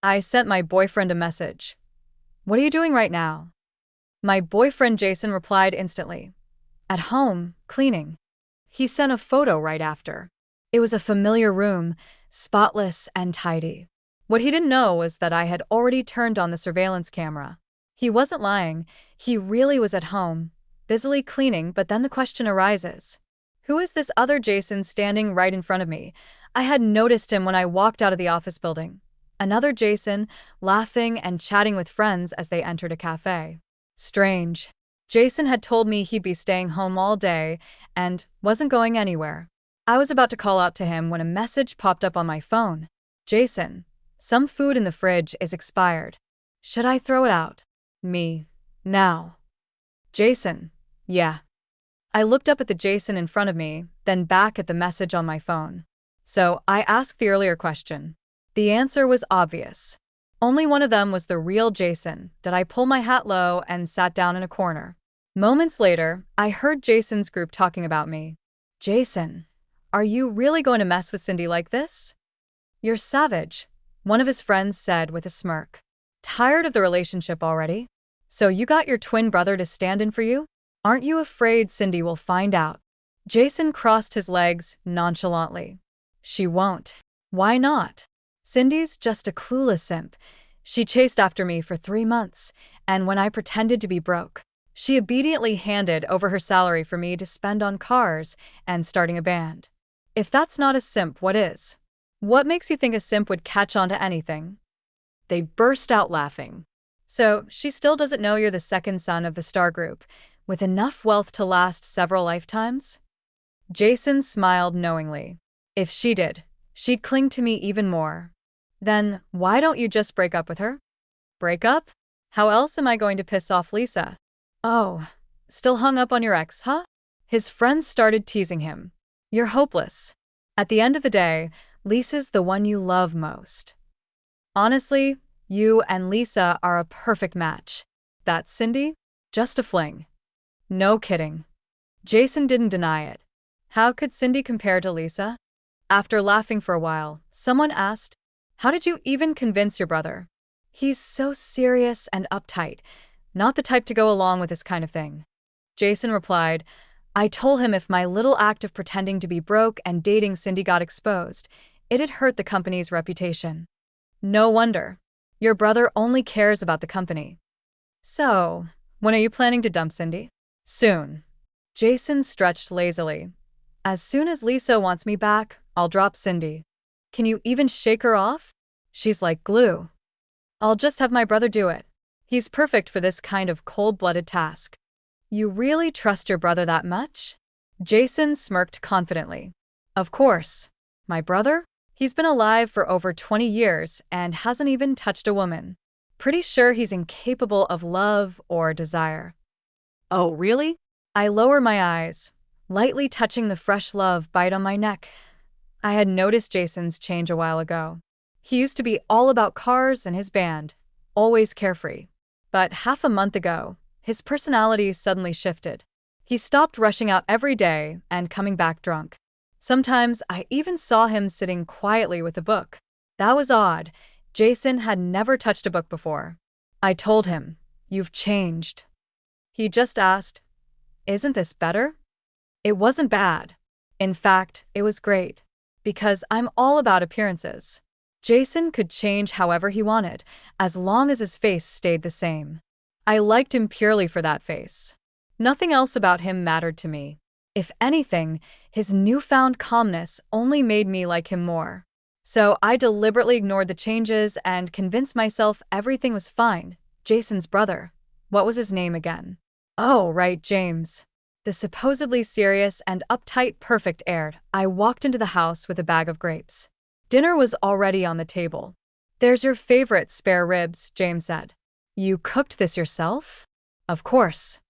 I sent my boyfriend a message. What are you doing right now? My boyfriend Jason replied instantly. At home, cleaning. He sent a photo right after. It was a familiar room, spotless and tidy. What he didn't know was that I had already turned on the surveillance camera. He wasn't lying. He really was at home, busily cleaning, but then the question arises. Who is this other Jason standing right in front of me? I had noticed him when I walked out of the office building. Another Jason, laughing and chatting with friends as they entered a cafe. Strange. Jason had told me he'd be staying home all day and wasn't going anywhere. I was about to call out to him when a message popped up on my phone. Jason, some food in the fridge is expired. Should I throw it out? Me. Now. Jason. Yeah. I looked up at the Jason in front of me, then back at the message on my phone. So I asked the earlier question. The answer was obvious. Only one of them was the real Jason. Did I pull my hat low and sat down in a corner? Moments later, I heard Jason's group talking about me. Jason, are you really going to mess with Cindy like this? You're savage, one of his friends said with a smirk. Tired of the relationship already? So you got your twin brother to stand in for you? Aren't you afraid Cindy will find out? Jason crossed his legs nonchalantly. She won't. Why not? Cindy's just a clueless simp. She chased after me for 3 months, and when I pretended to be broke, she obediently handed over her salary for me to spend on cars and starting a band. If that's not a simp, what is? What makes you think a simp would catch on to anything? They burst out laughing. So, she still doesn't know you're the second son of the Star Group, with enough wealth to last several lifetimes? Jason smiled knowingly. If she did, she'd cling to me even more. Then, why don't you just break up with her? Break up? How else am I going to piss off Lisa? Oh, still hung up on your ex, huh? His friends started teasing him. You're hopeless. At the end of the day, Lisa's the one you love most. Honestly, you and Lisa are a perfect match. That's Cindy? Just a fling. No kidding. Jason didn't deny it. How could Cindy compare to Lisa? After laughing for a while, someone asked, how did you even convince your brother? He's so serious and uptight, not the type to go along with this kind of thing. Jason replied, I told him if my little act of pretending to be broke and dating Cindy got exposed, it'd hurt the company's reputation. No wonder. Your brother only cares about the company. So, when are you planning to dump Cindy? Soon. Jason stretched lazily. As soon as Lisa wants me back, I'll drop Cindy. Can you even shake her off? She's like glue. I'll just have my brother do it. He's perfect for this kind of cold-blooded task. You really trust your brother that much? Jason smirked confidently. Of course. My brother? He's been alive for over 20 years and hasn't even touched a woman. Pretty sure he's incapable of love or desire. Oh, really? I lower my eyes, lightly touching the fresh love bite on my neck. I had noticed Jason's change a while ago. He used to be all about cars and his band, always carefree. But half a month ago, his personality suddenly shifted. He stopped rushing out every day and coming back drunk. Sometimes I even saw him sitting quietly with a book. That was odd. Jason had never touched a book before. I told him, you've changed. He just asked, isn't this better? It wasn't bad. In fact, it was great. Because I'm all about appearances. Jason could change however he wanted, as long as his face stayed the same. I liked him purely for that face. Nothing else about him mattered to me. If anything, his newfound calmness only made me like him more. So I deliberately ignored the changes and convinced myself everything was fine. Jason's brother. What was his name again? Oh, right, James. The supposedly serious and uptight perfect aired. I walked into the house with a bag of grapes. Dinner was already on the table. There's your favorite spare ribs, James said. You cooked this yourself? Of course.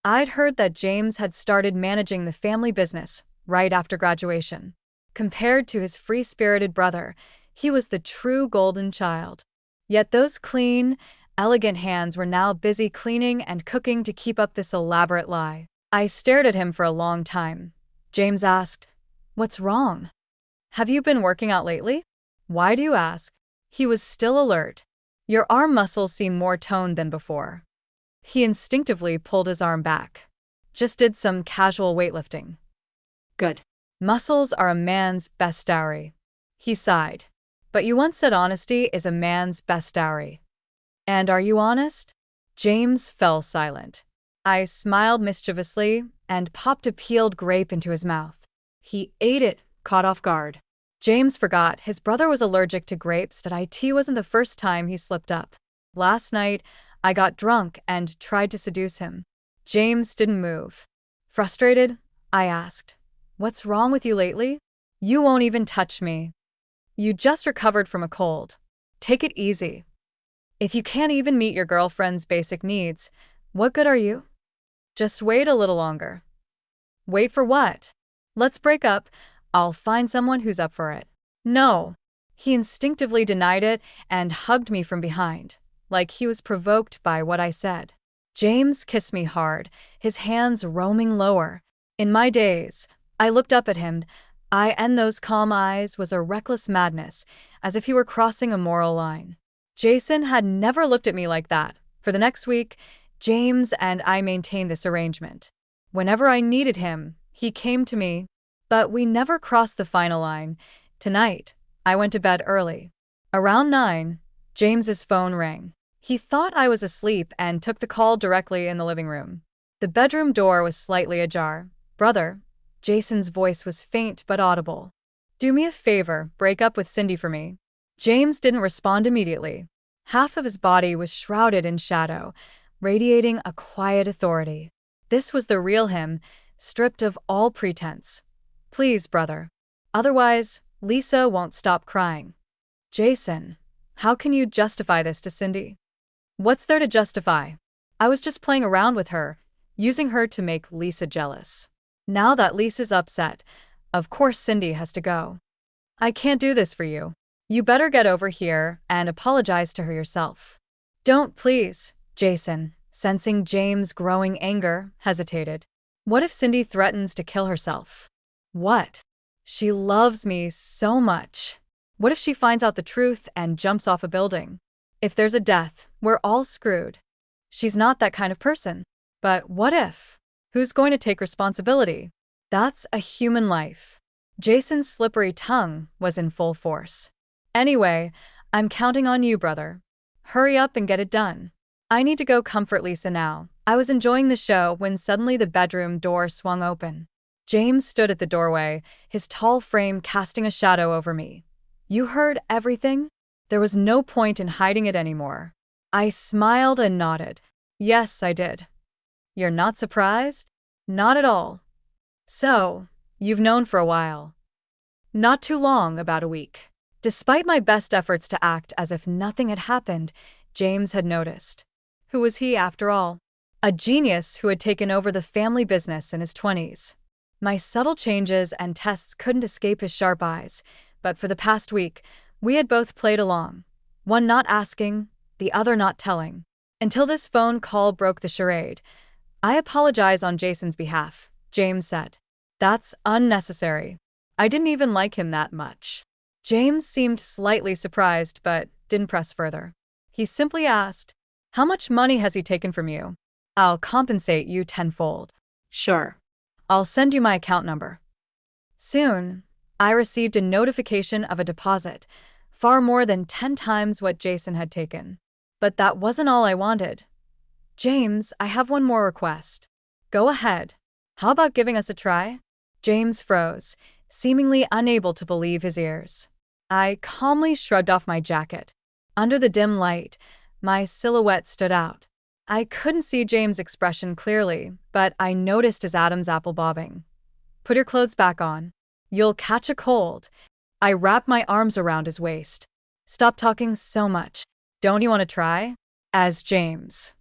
I'd heard that James had started managing the family business right after graduation. Compared to his free-spirited brother, he was the true golden child. Yet those clean, elegant hands were now busy cleaning and cooking to keep up this elaborate lie. I stared at him for a long time. James asked, what's wrong? Have you been working out lately? Why do you ask? He was still alert. Your arm muscles seem more toned than before. He instinctively pulled his arm back. Just did some casual weightlifting. Good. Muscles are a man's best dowry. He sighed. But you once said honesty is a man's best dowry. And are you honest? James fell silent. I smiled mischievously and popped a peeled grape into his mouth. He ate it, caught off guard. James forgot his brother was allergic to grapes. It wasn't the first time he slipped up. Last night, I got drunk and tried to seduce him. James didn't move. Frustrated, I asked, "What's wrong with you lately? You won't even touch me. You just recovered from a cold. Take it easy. If you can't even meet your girlfriend's basic needs, what good are you? Just wait a little longer." Wait for what? Let's break up. I'll find someone who's up for it. No. He instinctively denied it and hugged me from behind, like he was provoked by what I said. James kissed me hard, his hands roaming lower. In my daze, I looked up at him. And those calm eyes was a reckless madness, as if he were crossing a moral line. Jason had never looked at me like that. For the next week, James and I maintained this arrangement. Whenever I needed him, he came to me. But we never crossed the final line. Tonight, I went to bed early. Around 9, James's phone rang. He thought I was asleep and took the call directly in the living room. The bedroom door was slightly ajar. "Brother," Jason's voice was faint but audible. "Do me a favor, break up with Cindy for me." James didn't respond immediately. Half of his body was shrouded in shadow, radiating a quiet authority. This was the real him, stripped of all pretense. "Please, brother. Otherwise, Lisa won't stop crying." "Jason, how can you justify this to Cindy?" "What's there to justify? I was just playing around with her, using her to make Lisa jealous. Now that Lisa's upset, of course Cindy has to go. I can't do this for you. You better get over here and apologize to her yourself." "Don't, please," Jason, sensing James' growing anger, hesitated. "What if Cindy threatens to kill herself?" "What? She loves me so much. What if she finds out the truth and jumps off a building? If there's a death, we're all screwed. She's not that kind of person. But what if? Who's going to take responsibility? That's a human life." Jason's slippery tongue was in full force. "Anyway, I'm counting on you, brother. Hurry up and get it done. I need to go comfort Lisa now." I was enjoying the show when suddenly the bedroom door swung open. James stood at the doorway, his tall frame casting a shadow over me. "You heard everything?" There was no point in hiding it anymore. I smiled and nodded. "Yes, I did." "You're not surprised?" "Not at all." "So, you've known for a while." "Not too long, about a week." Despite my best efforts to act as if nothing had happened, James had noticed. Who was he, after all? A genius who had taken over the family business in his 20s. My subtle changes and tests couldn't escape his sharp eyes, but for the past week, we had both played along. One not asking, the other not telling. Until this phone call broke the charade. "I apologize on Jason's behalf," James said. "That's unnecessary. I didn't even like him that much." James seemed slightly surprised but didn't press further. He simply asked, "How much money has he taken from you?" "I'll compensate you tenfold." "Sure. I'll send you my account number." Soon, I received a notification of a deposit, far more than 10 times what Jason had taken. But that wasn't all I wanted. "James, I have one more request." "Go ahead. How about giving us a try?" James froze, seemingly unable to believe his ears. I calmly shrugged off my jacket. Under the dim light, my silhouette stood out. I couldn't see James' expression clearly, but I noticed his Adam's apple bobbing. "Put your clothes back on. You'll catch a cold." I wrapped my arms around his waist. "Stop talking so much. Don't you want to try?" As James.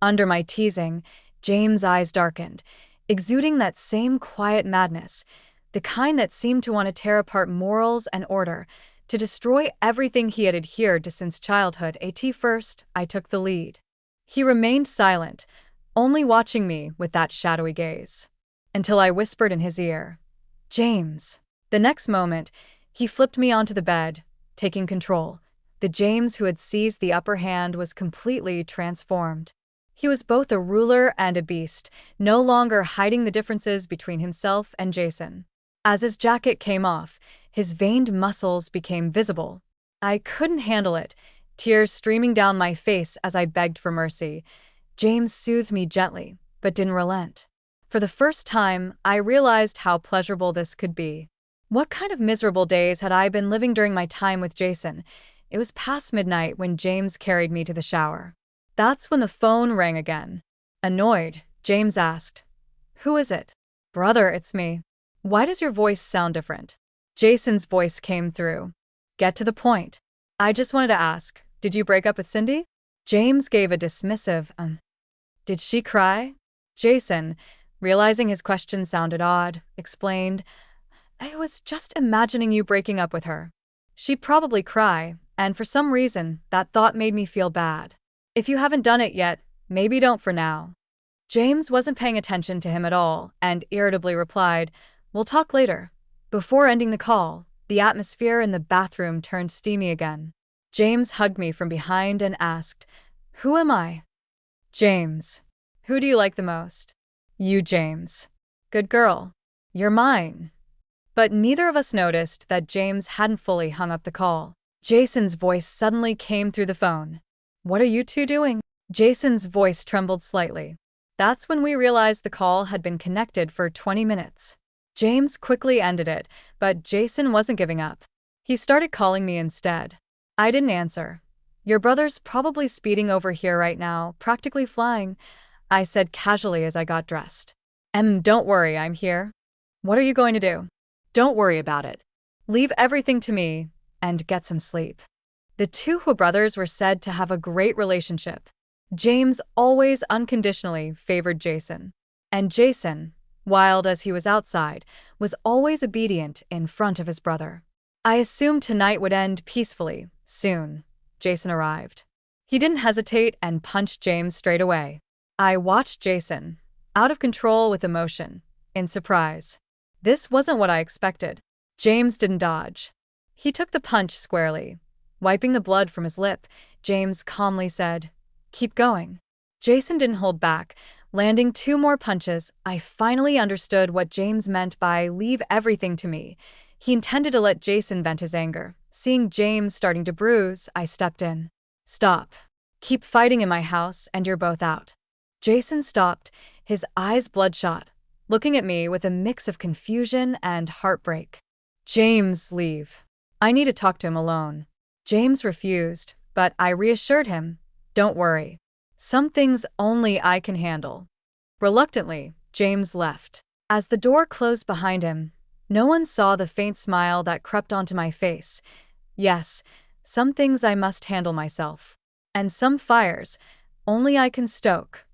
Under my teasing, James' eyes darkened, exuding that same quiet madness, the kind that seemed to want to tear apart morals and order, to destroy everything he had adhered to since childhood. At first, I took the lead. He remained silent, only watching me with that shadowy gaze. Until I whispered in his ear, "James." The next moment, he flipped me onto the bed, taking control. The The James who had seized the upper hand was completely transformed. He was both a ruler and a beast, no longer hiding the differences between himself and Jason. As his jacket came off, his veined muscles became visible. I couldn't handle it, tears streaming down my face as I begged for mercy. James soothed me gently, but didn't relent. For the first time, I realized how pleasurable this could be. What kind of miserable days had I been living during my time with Jason? It was past midnight when James carried me to the shower. That's when the phone rang again. Annoyed, James asked, "Who is it?" "Brother, it's me." "Why does your voice sound different?" Jason's voice came through. "Get to the point." "I just wanted to ask, did you break up with Cindy?" James gave a dismissive, "Did she cry?" Jason, realizing his question sounded odd, explained, "I was just imagining you breaking up with her. She'd probably cry, and for some reason, that thought made me feel bad. If you haven't done it yet, maybe don't for now." James wasn't paying attention to him at all and irritably replied, "We'll talk later." Before ending the call, the atmosphere in the bathroom turned steamy again. James hugged me from behind and asked, "Who am I?" "James." "Who do you like the most?" "You, James." "Good girl. You're mine." But neither of us noticed that James hadn't fully hung up the call. Jason's voice suddenly came through the phone. "What are you two doing?" Jason's voice trembled slightly. That's when we realized the call had been connected for 20 minutes. James quickly ended it, but Jason wasn't giving up. He started calling me instead. I didn't answer. "Your brother's probably speeding over here right now, practically flying," I said casually as I got dressed. Don't worry, I'm here." "What are you going to do?" "Don't worry about it. Leave everything to me and get some sleep." The two Hu brothers were said to have a great relationship. James always unconditionally favored Jason. And Jason, wild as he was outside, was always obedient in front of his brother. I assumed tonight would end peacefully. Soon, Jason arrived. He didn't hesitate and punched James straight away. I watched Jason, out of control with emotion, in surprise. This wasn't what I expected. James didn't dodge. He took the punch squarely. Wiping the blood from his lip, James calmly said, "Keep going." Jason didn't hold back, landing 2 more punches. I finally understood what James meant by "leave everything to me." He intended to let Jason vent his anger. Seeing James starting to bruise, I stepped in. "Stop. Keep fighting in my house and you're both out." Jason stopped, his eyes bloodshot, looking at me with a mix of confusion and heartbreak. "James, leave. I need to talk to him alone." James refused, but I reassured him, "Don't worry. Some things only I can handle." Reluctantly, James left. As the door closed behind him, no one saw the faint smile that crept onto my face. Yes, some things I must handle myself. And some fires, only I can stoke.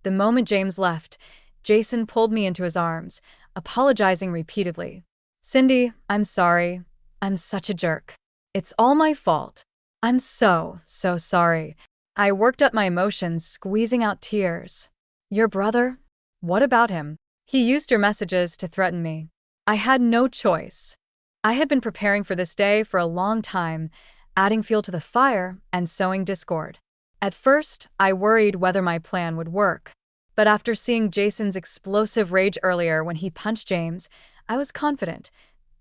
The moment James left, Jason pulled me into his arms, apologizing repeatedly. "Cindy, I'm sorry. I'm such a jerk. It's all my fault. I'm so sorry." I worked up my emotions, squeezing out tears. "Your brother? What about him? He used your messages to threaten me." I had no choice. I had been preparing for this day for a long time, adding fuel to the fire and sowing discord. At first, I worried whether my plan would work. But after seeing Jason's explosive rage earlier when he punched James, I was confident.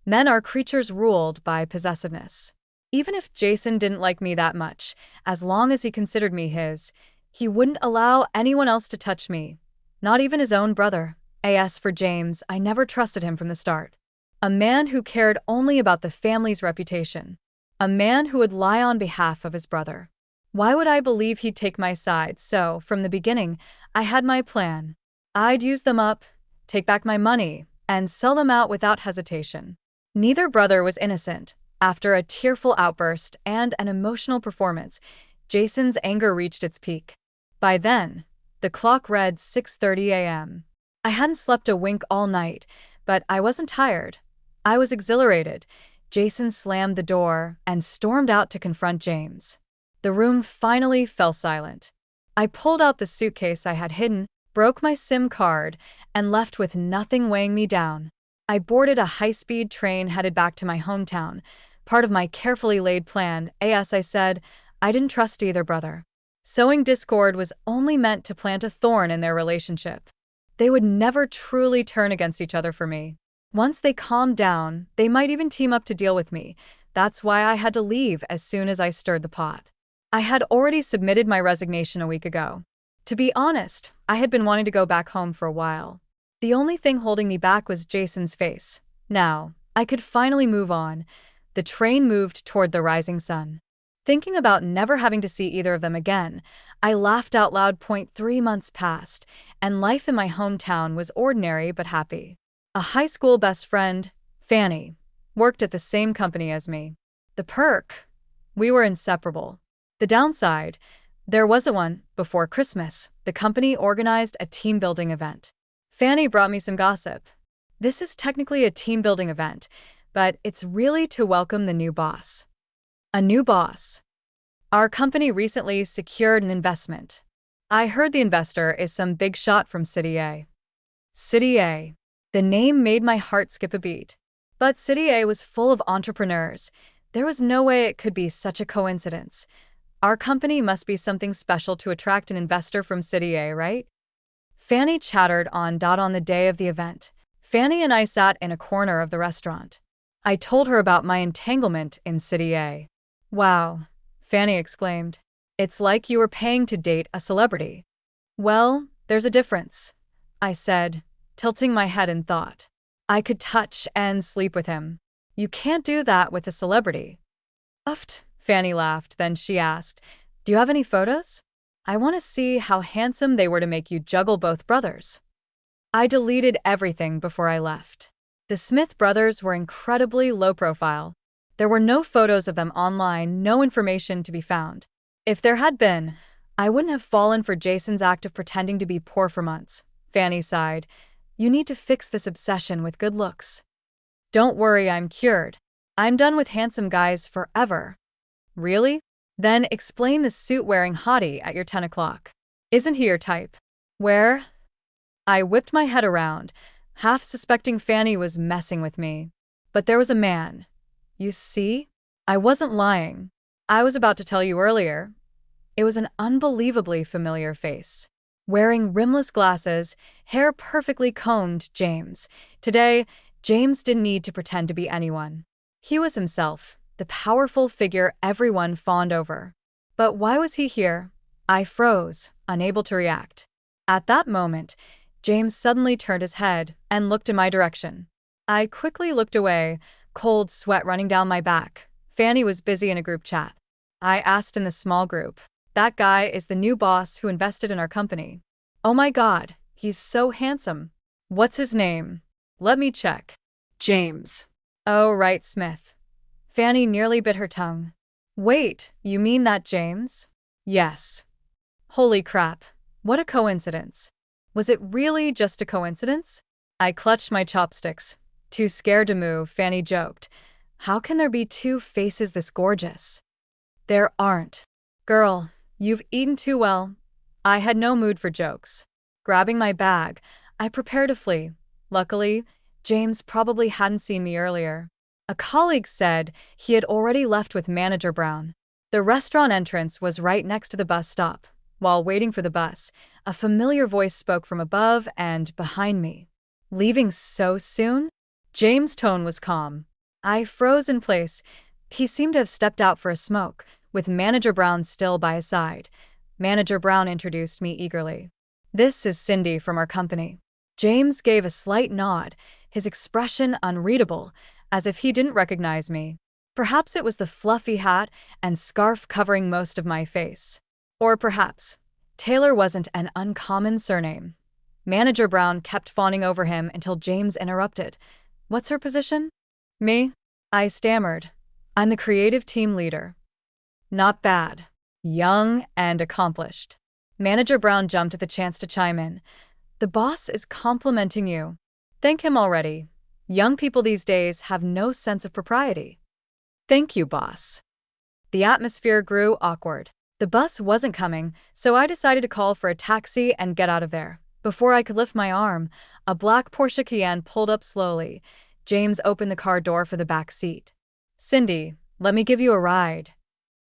Men are creatures ruled by possessiveness. Even if Jason didn't like me that much, as long as he considered me his, he wouldn't allow anyone else to touch me. Not even his own brother. As for James, I never trusted him from the start. A man who cared only about the family's reputation. A man who would lie on behalf of his brother. Why would I believe he'd take my side? So, from the beginning, I had my plan. I'd use them up, take back my money, and sell them out without hesitation. Neither brother was innocent. After a tearful outburst and an emotional performance, Jason's anger reached its peak. By then, the clock read 6:30 a.m. I hadn't slept a wink all night, but I wasn't tired. I was exhilarated. Jason slammed the door and stormed out to confront James. The room finally fell silent. I pulled out the suitcase I had hidden, broke my SIM card, and left with nothing weighing me down. I boarded a high-speed train headed back to my hometown, Part of my carefully laid plan, as I said, I didn't trust either brother. Sowing discord was only meant to plant a thorn in their relationship. They would never truly turn against each other for me. Once they calmed down, they might even team up to deal with me. That's why I had to leave as soon as I stirred the pot. I had already submitted my resignation a week ago. To be honest, I had been wanting to go back home for a while. The only thing holding me back was Jason's face. Now, I could finally move on. The train moved toward the rising sun. Thinking about never having to see either of them again, I laughed out loud. 3 months passed, and life in my hometown was ordinary but happy. A high school best friend, Fanny, worked at the same company as me. The perk? We were inseparable. The downside? There wasn't one. Before Christmas, the company organized a team-building event. Fanny brought me some gossip. This is technically a team-building event, but it's really to welcome the new boss. A new boss. Our company recently secured an investment. I heard the investor is some big shot from City A. City A. The name made my heart skip a beat. But City A was full of entrepreneurs. There was no way it could be such a coincidence. Our company must be something special to attract an investor from City A, right? Fanny chattered on the day of the event. Fanny and I sat in a corner of the restaurant. I told her about my entanglement in City A. Wow, Fanny exclaimed. It's like you were paying to date a celebrity. Well, there's a difference, I said, tilting my head in thought. I could touch and sleep with him. You can't do that with a celebrity. Uffed, Fanny laughed, then she asked, do you have any photos? I want to see how handsome they were to make you juggle both brothers. I deleted everything before I left. The Smith brothers were incredibly low profile. There were no photos of them online, no information to be found. If there had been, I wouldn't have fallen for Jason's act of pretending to be poor for months. Fanny sighed. You need to fix this obsession with good looks. Don't worry, I'm cured. I'm done with handsome guys forever. Really? Then explain the suit-wearing hottie at your 10 o'clock. Isn't he your type? Where? I whipped my head around, half suspecting Fanny was messing with me. But there was a man. You see? I wasn't lying. I was about to tell you earlier. It was an unbelievably familiar face. Wearing rimless glasses, hair perfectly combed, James. Today, James didn't need to pretend to be anyone. He was himself, the powerful figure everyone fawned over. But why was he here? I froze, unable to react. At that moment, James suddenly turned his head and looked in my direction. I quickly looked away, cold sweat running down my back. Fanny was busy in a group chat. I asked in the small group, that guy is the new boss who invested in our company. Oh my God, he's so handsome. What's his name? Let me check. James. Oh, right, Smith. Fanny nearly bit her tongue. Wait, you mean that James? Yes. Holy crap, what a coincidence. Was it really just a coincidence? I clutched my chopsticks. Too scared to move, Fanny joked. How can there be two faces this gorgeous? There aren't. Girl, you've eaten too well. I had no mood for jokes. Grabbing my bag, I prepared to flee. Luckily, James probably hadn't seen me earlier. A colleague said he had already left with Manager Brown. The restaurant entrance was right next to the bus stop. While waiting for the bus, a familiar voice spoke from above and behind me. Leaving so soon? James' tone was calm. I froze in place. He seemed to have stepped out for a smoke, with Manager Brown still by his side. Manager Brown introduced me eagerly. This is Cindy from our company. James gave a slight nod, his expression unreadable, as if he didn't recognize me. Perhaps it was the fluffy hat and scarf covering most of my face. Or perhaps Taylor wasn't an uncommon surname. Manager Brown kept fawning over him until James interrupted. What's her position? Me? I stammered. I'm the creative team leader. Not bad. Young and accomplished. Manager Brown jumped at the chance to chime in. The boss is complimenting you. Thank him already. Young people these days have no sense of propriety. Thank you, boss. The atmosphere grew awkward. The bus wasn't coming, so I decided to call for a taxi and get out of there. Before I could lift my arm, a black Porsche Cayenne pulled up slowly. James opened the car door for the back seat. Cindy, let me give you a ride.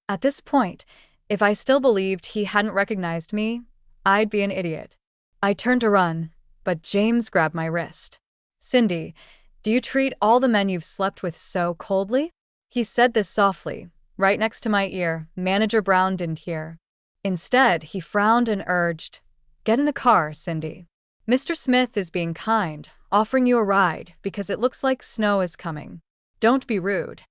At this point, if I still believed he hadn't recognized me, I'd be an idiot. I turned to run, but James grabbed my wrist. Cindy, do you treat all the men you've slept with so coldly? He said this softly, right next to my ear. Manager Brown didn't hear. Instead, he frowned and urged, "Get in the car, Cindy. Mr. Smith is being kind, offering you a ride because it looks like snow is coming. Don't be rude."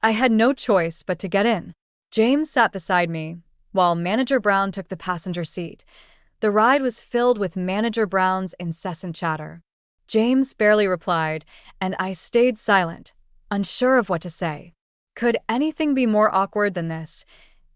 I had no choice but to get in. James sat beside me, while Manager Brown took the passenger seat. The ride was filled with Manager Brown's incessant chatter. James barely replied, and I stayed silent, unsure of what to say. Could anything be more awkward than this?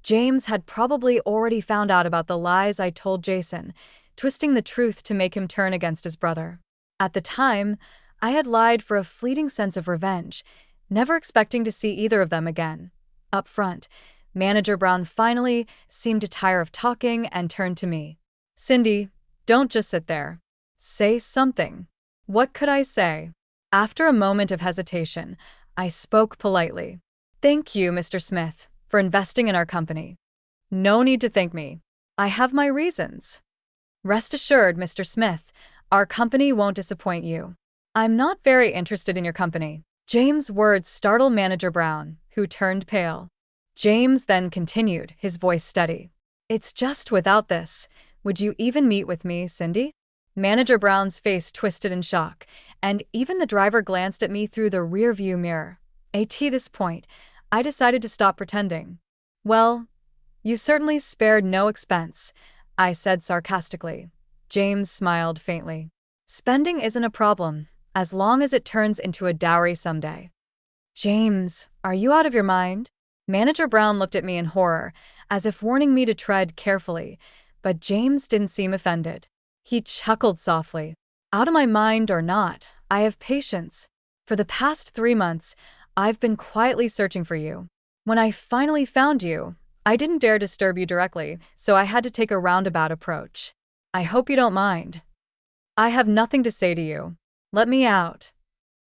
James had probably already found out about the lies I told Jason, twisting the truth to make him turn against his brother. At the time, I had lied for a fleeting sense of revenge, never expecting to see either of them again. Up front, Manager Brown finally seemed to tire of talking and turned to me. "Cindy, don't just sit there. Say something." What could I say? After a moment of hesitation, I spoke politely. "Thank you, Mr. Smith, for investing in our company." "No need to thank me. I have my reasons." "Rest assured, Mr. Smith, our company won't disappoint you." "I'm not very interested in your company." James' words startled Manager Brown, who turned pale. James then continued, his voice steady. "It's just without this, would you even meet with me, Cindy?" Manager Brown's face twisted in shock, and even the driver glanced at me through the rear-view mirror. At this point, I decided to stop pretending. "Well, you certainly spared no expense," I said sarcastically. James smiled faintly. "Spending isn't a problem, as long as it turns into a dowry someday." "James, are you out of your mind?" Manager Brown looked at me in horror, as if warning me to tread carefully, but James didn't seem offended. He chuckled softly. "Out of my mind or not, I have patience. For the past 3 months, I've been quietly searching for you. When I finally found you, I didn't dare disturb you directly, so I had to take a roundabout approach. I hope you don't mind. I have nothing to say to you. Let me out."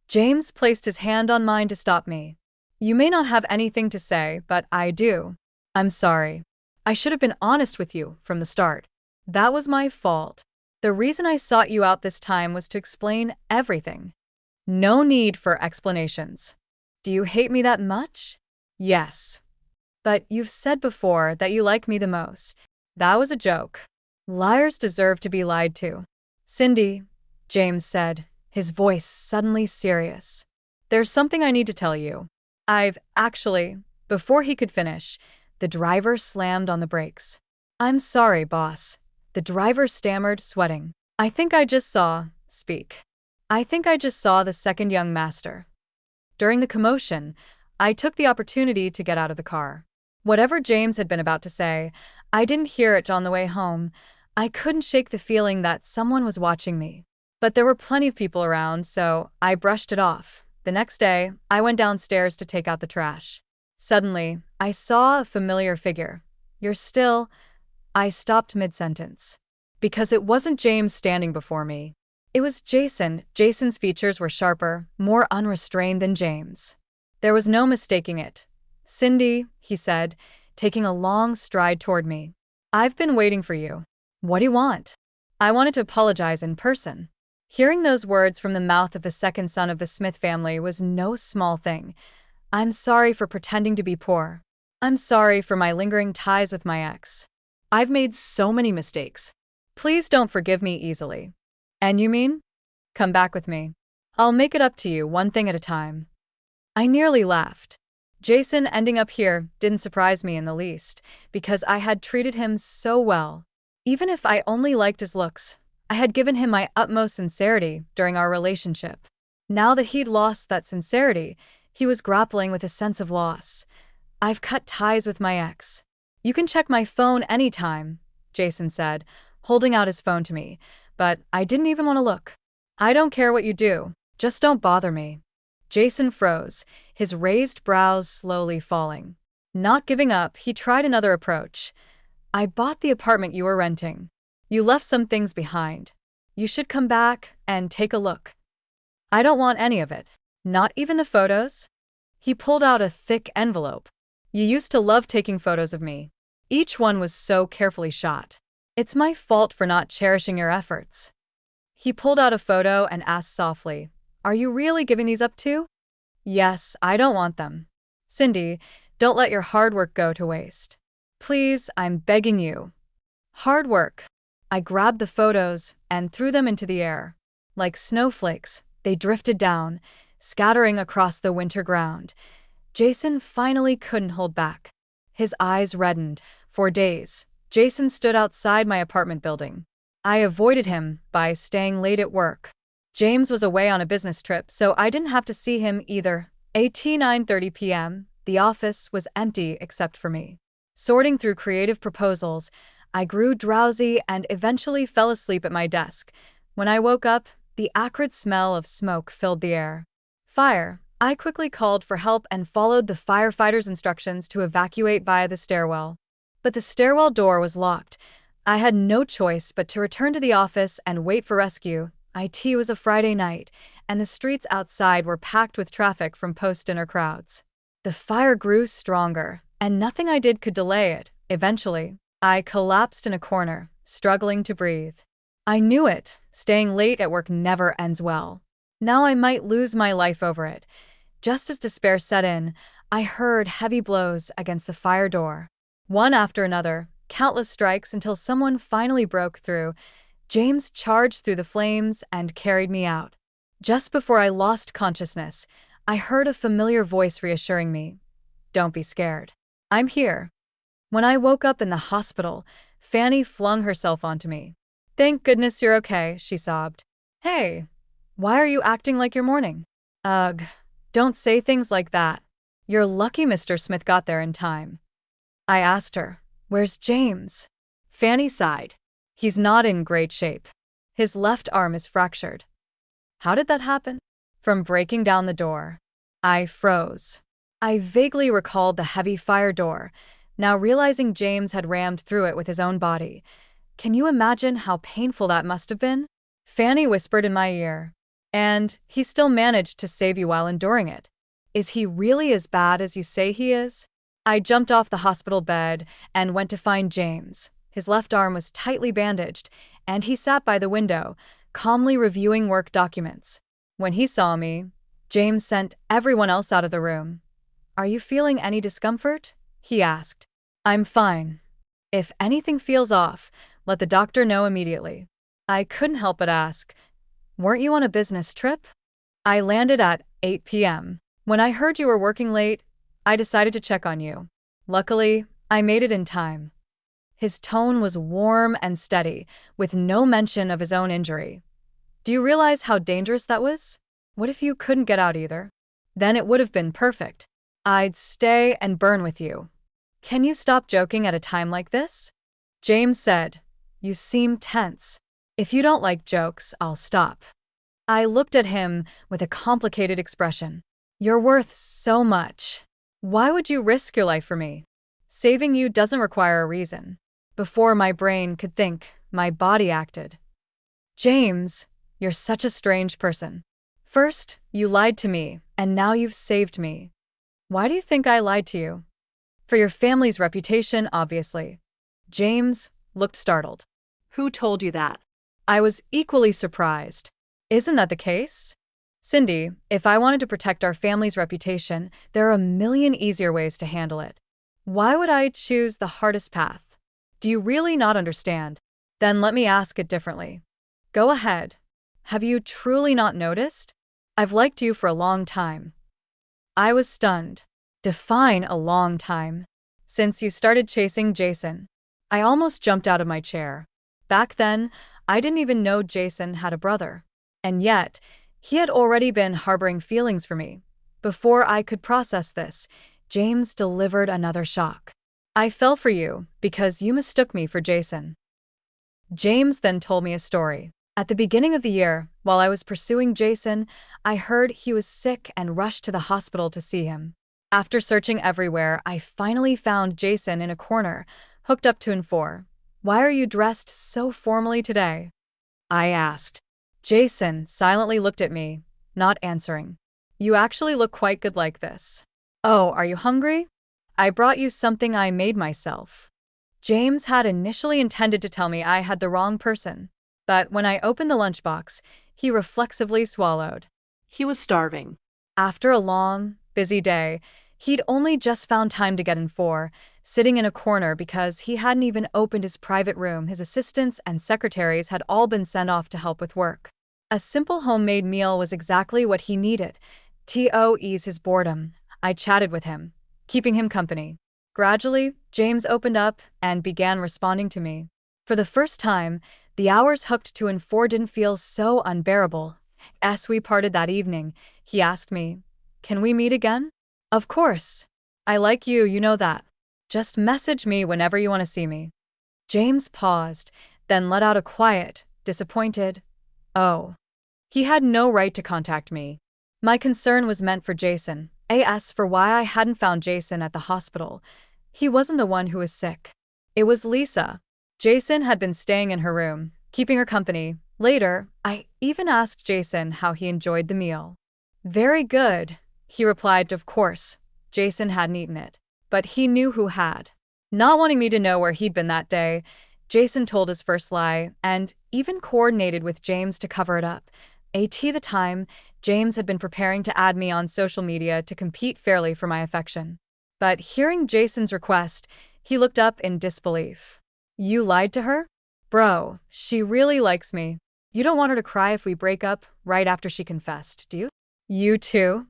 James placed his hand on mine to stop me. "You may not have anything to say, but I do. I'm sorry. I should have been honest with you from the start. That was my fault. The reason I sought you out this time was to explain everything." "No need for explanations." "Do you hate me that much?" "Yes. But you've said before that you like me the most." "That was a joke. Liars deserve to be lied to." "Cindy," James said, his voice suddenly serious, "there's something I need to tell you. Before he could finish, the driver slammed on the brakes. "I'm sorry, boss." The driver stammered, sweating. I think I just saw the second young master." During the commotion, I took the opportunity to get out of the car. Whatever James had been about to say, I didn't hear it on the way home. I couldn't shake the feeling that someone was watching me. But there were plenty of people around, so I brushed it off. The next day, I went downstairs to take out the trash. Suddenly, I saw a familiar figure. I stopped mid-sentence. Because it wasn't James standing before me. It was Jason. Jason's features were sharper, more unrestrained than James. There was no mistaking it. "Cindy," he said, taking a long stride toward me. "I've been waiting for you." "What do you want?" I wanted to apologize in person. Hearing those words from the mouth of the second son of the Smith family was no small thing. I'm sorry for pretending to be poor. I'm sorry for my lingering ties with my ex. I've made so many mistakes. Please don't forgive me easily. "And you mean?" "Come back with me. I'll make it up to you one thing at a time." I nearly laughed. Jason ending up here didn't surprise me in the least, because I had treated him so well. Even if I only liked his looks, I had given him my utmost sincerity during our relationship. Now that he'd lost that sincerity, he was grappling with a sense of loss. "I've cut ties with my ex." "You can check my phone anytime," Jason said, holding out his phone to me, but I didn't even want to look. "I don't care what you do, just don't bother me." Jason froze, his raised brows slowly falling. Not giving up, he tried another approach. "I bought the apartment you were renting. You left some things behind. You should come back and take a look." "I don't want any of it. Not even the photos?" He pulled out a thick envelope. You used to love taking photos of me. Each one was so carefully shot. It's my fault for not cherishing your efforts. He pulled out a photo and asked softly, Are you really giving these up too? Yes, I don't want them. Cindy, don't let your hard work go to waste. Please, I'm begging you. Hard work. I grabbed the photos and threw them into the air. Like snowflakes, they drifted down, scattering across the winter ground. Jason finally couldn't hold back. His eyes reddened. For days, Jason stood outside my apartment building. I avoided him by staying late at work. James was away on a business trip, so I didn't have to see him either. At 9:30 p.m., the office was empty except for me. Sorting through creative proposals, I grew drowsy and eventually fell asleep at my desk. When I woke up, the acrid smell of smoke filled the air. Fire. I quickly called for help and followed the firefighter's instructions to evacuate via the stairwell. But the stairwell door was locked. I had no choice but to return to the office and wait for rescue. It was a Friday night, and the streets outside were packed with traffic from post-dinner crowds. The fire grew stronger, and nothing I did could delay it. Eventually, I collapsed in a corner, struggling to breathe. I knew it. Staying late at work never ends well. Now I might lose my life over it. Just as despair set in, I heard heavy blows against the fire door. One after another, countless strikes until someone finally broke through. James charged through the flames and carried me out. Just before I lost consciousness, I heard a familiar voice reassuring me. Don't be scared. I'm here. When I woke up in the hospital, Fanny flung herself onto me. Thank goodness you're okay, she sobbed. Hey, why are you acting like you're mourning? Ugh, don't say things like that. You're lucky Mr. Smith got there in time. I asked her, Where's James? Fanny sighed. He's not in great shape. His left arm is fractured. How did that happen? From breaking down the door. I froze. I vaguely recalled the heavy fire door, now realizing James had rammed through it with his own body. Can you imagine how painful that must have been? Fanny whispered in my ear. And he still managed to save you while enduring it. Is he really as bad as you say he is? I jumped off the hospital bed and went to find James. His left arm was tightly bandaged, and he sat by the window, calmly reviewing work documents. When he saw me, James sent everyone else out of the room. Are you feeling any discomfort? He asked. I'm fine. If anything feels off, let the doctor know immediately. I couldn't help but ask, weren't you on a business trip? I landed at 8 p.m. When I heard you were working late, I decided to check on you. Luckily, I made it in time. His tone was warm and steady, with no mention of his own injury. Do you realize how dangerous that was? What if you couldn't get out either? Then it would have been perfect. I'd stay and burn with you. Can you stop joking at a time like this? James said, You seem tense. If you don't like jokes, I'll stop. I looked at him with a complicated expression. You're worth so much. Why would you risk your life for me? Saving you doesn't require a reason. Before my brain could think, my body acted. James, you're such a strange person. First, you lied to me, and now you've saved me. Why do you think I lied to you? For your family's reputation, obviously. James looked startled. Who told you that? I was equally surprised. Isn't that the case? Cindy, if I wanted to protect our family's reputation, there are a million easier ways to handle it. Why would I choose the hardest path? Do you really not understand? Then let me ask it differently. Go ahead. Have you truly not noticed? I've liked you for a long time. I was stunned. Define a long time. Since you started chasing Jason. I almost jumped out of my chair. Back then, I didn't even know Jason had a brother. And yet, he had already been harboring feelings for me. Before I could process this, James delivered another shock. I fell for you because you mistook me for Jason. James then told me a story. At the beginning of the year, while I was pursuing Jason, I heard he was sick and rushed to the hospital to see him. After searching everywhere, I finally found Jason in a corner, hooked up to an 4. Why are you dressed so formally today? I asked. Jason silently looked at me, not answering. You actually look quite good like this. Oh, are you hungry? I brought you something I made myself. James had initially intended to tell me I had the wrong person, but when I opened the lunchbox, he reflexively swallowed. He was starving. After a long, busy day, he'd only just found time to get in for, sitting in a corner because he hadn't even opened his private room. His assistants and secretaries had all been sent off to help with work. A simple homemade meal was exactly what he needed. To ease his boredom, I chatted with him, keeping him company. Gradually, James opened up and began responding to me. For the first time, the hours hooked to and four didn't feel so unbearable. As we parted that evening, he asked me, "Can we meet again?" "Of course. I like you, you know that. Just message me whenever you want to see me." James paused, then let out a quiet, disappointed, "Oh." He had no right to contact me. My concern was meant for Jason. As for why I hadn't found Jason at the hospital, he wasn't the one who was sick. It was Lisa. Jason had been staying in her room, keeping her company. Later, I even asked Jason how he enjoyed the meal. "Very good," he replied. Of course, Jason hadn't eaten it, but he knew who had. Not wanting me to know where he'd been that day, Jason told his first lie and even coordinated with James to cover it up. At the time, James had been preparing to add me on social media to compete fairly for my affection. But hearing Jason's request, he looked up in disbelief. "You lied to her? Bro, she really likes me. You don't want her to cry if we break up right after she confessed, do you?" "You too?"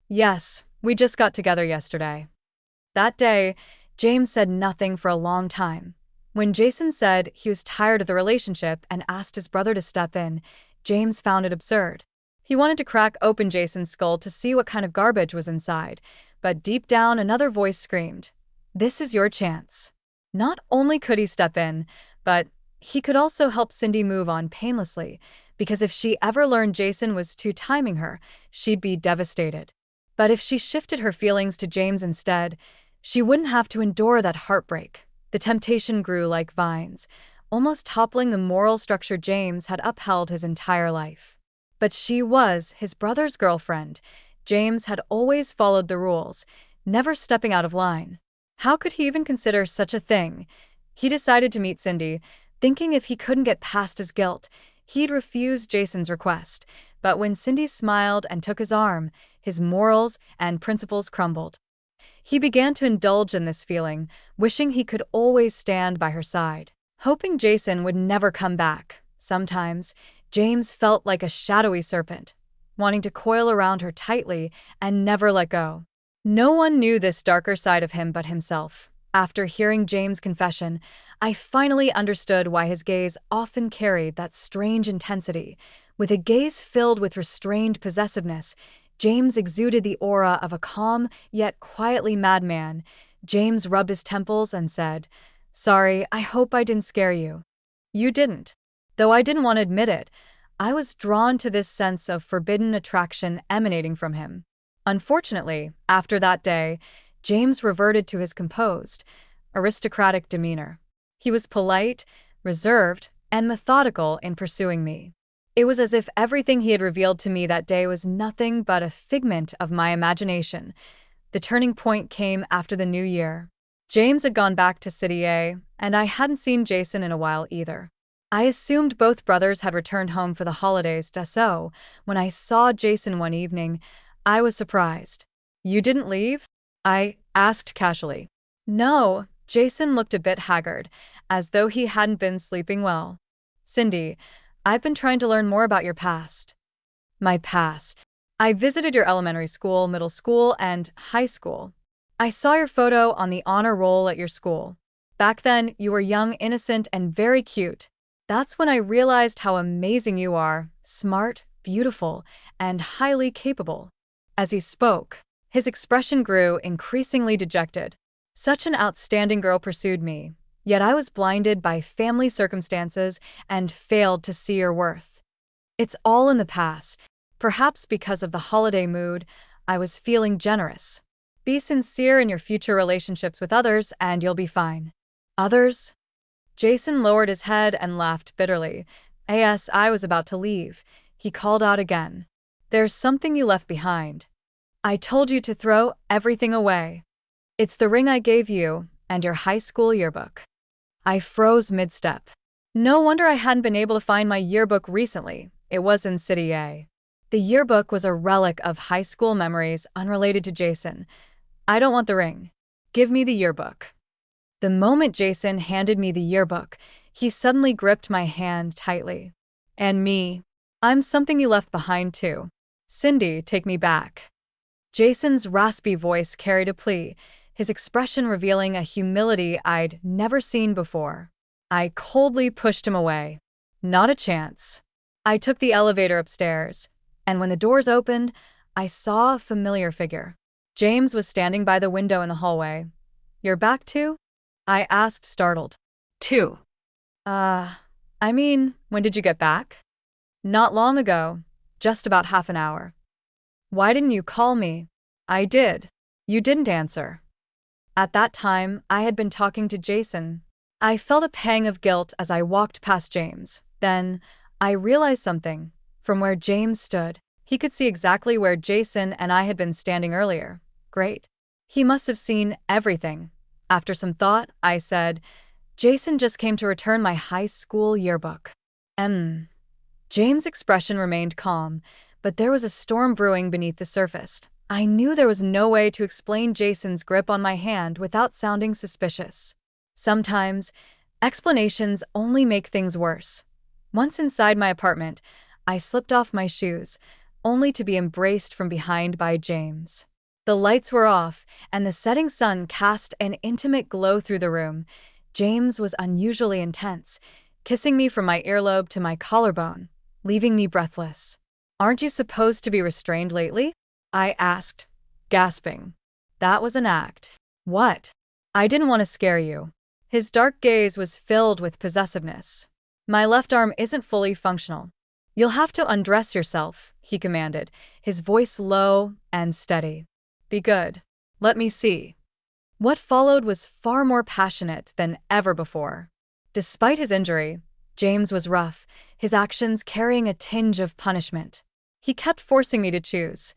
"Yes, we just got together yesterday." That day, James said nothing for a long time. When Jason said he was tired of the relationship and asked his brother to step in, James found it absurd. He wanted to crack open Jason's skull to see what kind of garbage was inside, but deep down another voice screamed, "This is your chance." Not only could he step in, but he could also help Cindy move on painlessly, because if she ever learned Jason was two-timing her, she'd be devastated. But if she shifted her feelings to James instead, she wouldn't have to endure that heartbreak. The temptation grew like vines, almost toppling the moral structure James had upheld his entire life. But she was his brother's girlfriend. James had always followed the rules, never stepping out of line. How could he even consider such a thing? He decided to meet Cindy, thinking if he couldn't get past his guilt, he'd refuse Jason's request. But when Cindy smiled and took his arm, his morals and principles crumbled. He began to indulge in this feeling, wishing he could always stand by her side, hoping Jason would never come back. Sometimes, James felt like a shadowy serpent, wanting to coil around her tightly and never let go. No one knew this darker side of him but himself. After hearing James' confession, I finally understood why his gaze often carried that strange intensity. With a gaze filled with restrained possessiveness, James exuded the aura of a calm, yet quietly madman. James rubbed his temples and said, "Sorry, I hope I didn't scare you." "You didn't." Though I didn't want to admit it, I was drawn to this sense of forbidden attraction emanating from him. Unfortunately, after that day, James reverted to his composed, aristocratic demeanor. He was polite, reserved, and methodical in pursuing me. It was as if everything he had revealed to me that day was nothing but a figment of my imagination. The turning point came after the new year. James had gone back to City A, and I hadn't seen Jason in a while either. I assumed both brothers had returned home for the holidays, so when I saw Jason one evening, I was surprised. "You didn't leave?" I asked casually. "No." Jason looked a bit haggard, as though he hadn't been sleeping well. "Cindy, I've been trying to learn more about your past." "My past?" "I visited your elementary school, middle school, and high school. I saw your photo on the honor roll at your school. Back then, you were young, innocent, and very cute. That's when I realized how amazing you are, smart, beautiful, and highly capable." As he spoke, his expression grew increasingly dejected. Such an outstanding girl pursued me, yet I was blinded by family circumstances and failed to see your worth. It's all in the past. Perhaps because of the holiday mood, I was feeling generous. Be sincere in your future relationships with others and you'll be fine. Others? Jason lowered his head and laughed bitterly. As I was about to leave, he called out again. "There's something you left behind." I told you to throw everything away. It's the ring I gave you and your high school yearbook. I froze mid-step. No wonder I hadn't been able to find my yearbook recently. It was in City A. The yearbook was a relic of high school memories unrelated to Jason. I don't want the ring. Give me the yearbook. The moment Jason handed me the yearbook, he suddenly gripped my hand tightly. And me. I'm something you left behind too. Cindy, take me back. Jason's raspy voice carried a plea, his expression revealing a humility I'd never seen before. I coldly pushed him away. Not a chance. I took the elevator upstairs, and when the doors opened, I saw a familiar figure. James was standing by the window in the hallway. You're back too? I asked, startled. Two. When did you get back? Not long ago, just about half an hour. Why didn't you call me? I did. You didn't answer. At that time, I had been talking to Jason. I felt a pang of guilt as I walked past James. Then, I realized something. From where James stood, he could see exactly where Jason and I had been standing earlier. Great. He must have seen everything. After some thought, I said, Jason just came to return my high school yearbook. James' expression remained calm, but there was a storm brewing beneath the surface. I knew there was no way to explain Jason's grip on my hand without sounding suspicious. Sometimes, explanations only make things worse. Once inside my apartment, I slipped off my shoes, only to be embraced from behind by James. The lights were off, and the setting sun cast an intimate glow through the room. James was unusually intense, kissing me from my earlobe to my collarbone, leaving me breathless. Aren't you supposed to be restrained lately? I asked, gasping. That was an act. What? I didn't want to scare you. His dark gaze was filled with possessiveness. My left arm isn't fully functional. You'll have to undress yourself, he commanded, his voice low and steady. Be good. Let me see. What followed was far more passionate than ever before. Despite his injury, James was rough, his actions carrying a tinge of punishment. He kept forcing me to choose.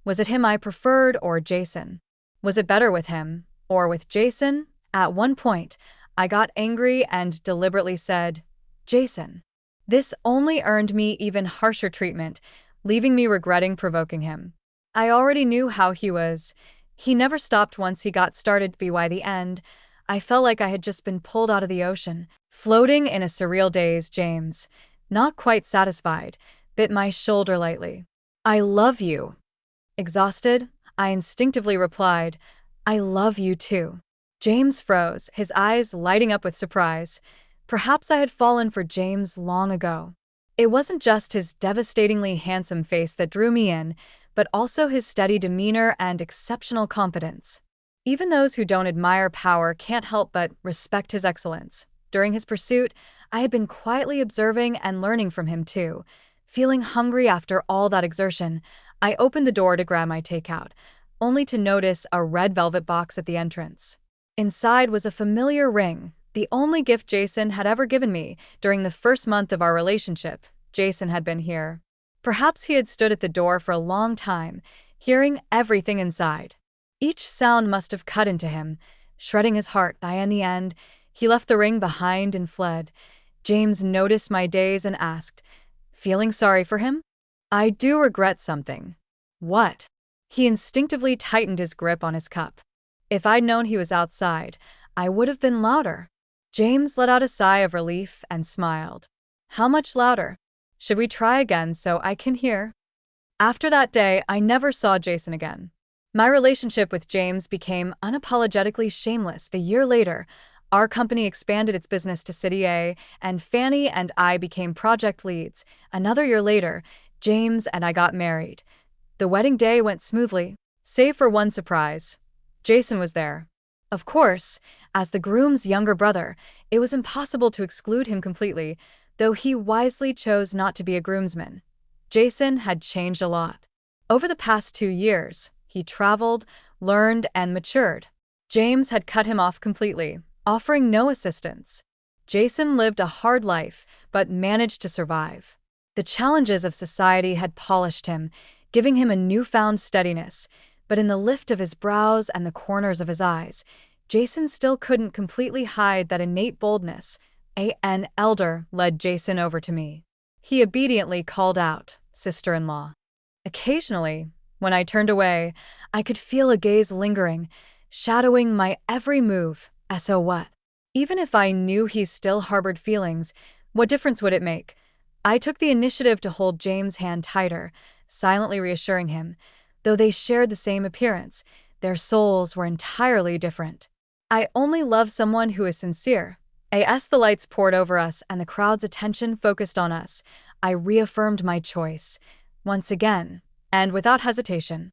Was it him I preferred or Jason? Was it better with him or with Jason? At one point, I got angry and deliberately said, Jason. This only earned me even harsher treatment, leaving me regretting provoking him. I already knew how he was. He never stopped once he got started. By the end, I felt like I had just been pulled out of the ocean, floating in a surreal daze. James, not quite satisfied, bit my shoulder lightly. I love you. Exhausted, I instinctively replied, I love you too. James froze, his eyes lighting up with surprise. Perhaps I had fallen for James long ago. It wasn't just his devastatingly handsome face that drew me in, but also his steady demeanor and exceptional competence. Even those who don't admire power can't help but respect his excellence. During his pursuit, I had been quietly observing and learning from him too. Feeling hungry after all that exertion, I opened the door to grab my takeout, only to notice a red velvet box at the entrance. Inside was a familiar ring, the only gift Jason had ever given me. During the first month of our relationship, Jason had been here. Perhaps he had stood at the door for a long time, hearing everything inside. Each sound must have cut into him, shredding his heart. In the end, he left the ring behind and fled. James noticed my daze and asked, feeling sorry for him? I do regret something. What? He instinctively tightened his grip on his cup. If I'd known he was outside, I would have been louder. James let out a sigh of relief and smiled. How much louder? Should we try again so I can hear? After that day, I never saw Jason again. My relationship with James became unapologetically shameless. A year later, our company expanded its business to City A, and Fanny and I became project leads. Another year later, James and I got married. The wedding day went smoothly, save for one surprise. Jason was there. Of course, as the groom's younger brother, it was impossible to exclude him completely, though he wisely chose not to be a groomsman. Jason had changed a lot. Over the past 2 years, he traveled, learned, and matured. James had cut him off completely, offering no assistance. Jason lived a hard life, but managed to survive. The challenges of society had polished him, giving him a newfound steadiness. But in the lift of his brows and the corners of his eyes, Jason still couldn't completely hide that innate boldness. An elder led Jason over to me. He obediently called out, "Sister-in-law." Occasionally, when I turned away, I could feel a gaze lingering, shadowing my every move. So what? Even if I knew he still harbored feelings, what difference would it make? I took the initiative to hold James' hand tighter, silently reassuring him. Though they shared the same appearance, their souls were entirely different. I only love someone who is sincere. As the lights poured over us and the crowd's attention focused on us, I reaffirmed my choice, once again, and without hesitation.